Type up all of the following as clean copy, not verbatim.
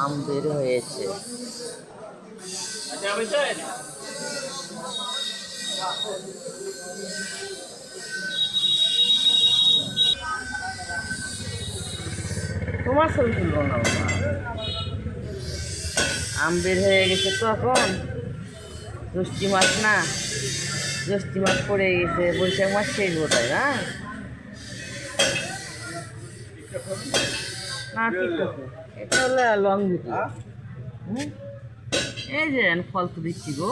আম বের হয়েছে। তোমার ছবি তুলবো না বাবা। আম বের হয়ে গেছে তো এখন, জ্যৈষ্ঠী মাস না, জ্যৈষ্ঠী মাস পড়ে গেছে, বৈশাখ মাস শেষ বোধহয় না। না টিকটক এটা হলো লং ভিডিও। এই যে ফল তো দিচ্ছি গো।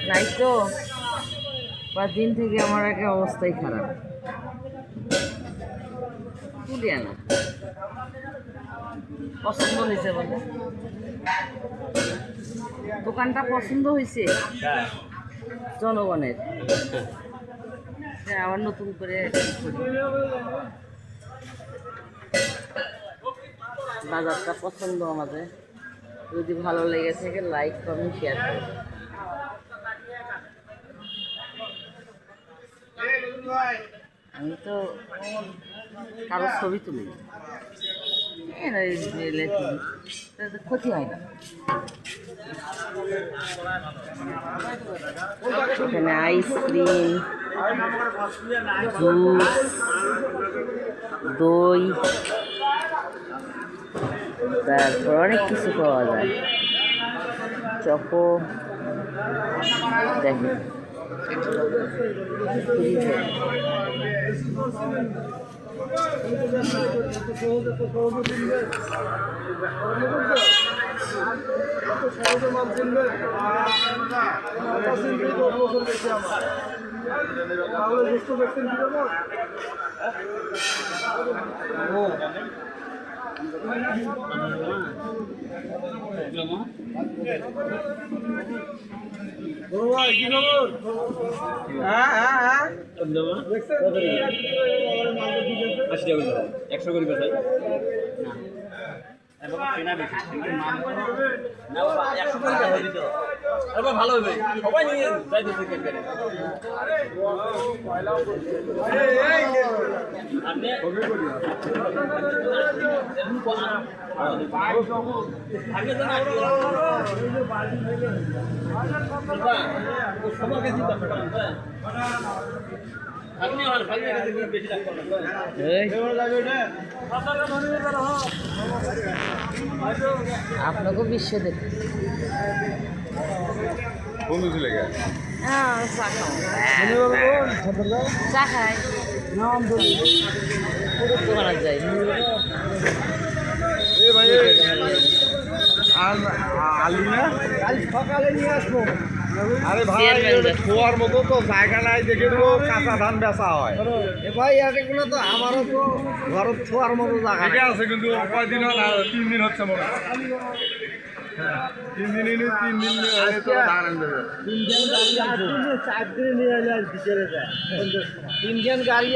নাই তো, দিন থেকে আমার একটা অবস্থাই খারাপ। তুলি না পছন্দ হয়েছে বলে, দোকানটা পছন্দ হয়েছে জনগণের। আবার নতুন করে বাজারটা পছন্দ আমাদের। যদি ভালো লেগে থাকে লাইক কমেন্ট শেয়ার করুন। আমি তো কারোর ছবি তুলি, ক্ষতি হয় না। এখানে আইসক্রিম, জুস, দই, তারপর অনেক কিছু পাওয়া যায়। চকো দেখেন, ভালো হবে সবাই নিয়ে যাইতেছে। আপনাকে বিশ্ব দেখ বন্ধু চলে গেছে। চা খাই দোকানে যাই। ভাই আলু না কাল সকালে নিয়ে আসবো। আরে ভাই খোয়ার মতো তো জায়গা নাই, দেখে দেবো কাঁচা ধান বেচা হয়। ভাই এগুলো তো আমারও তো ঘর ছোয়ার মতো জায়গা ঠিক আছে, কিন্তু কয়দিন হল? 3 দিন হচ্ছে মনে হয়। 3 দিন ধান আনবে। 3 দিন গাড়ি নিয়ে যায়। 3 দিন গাড়ি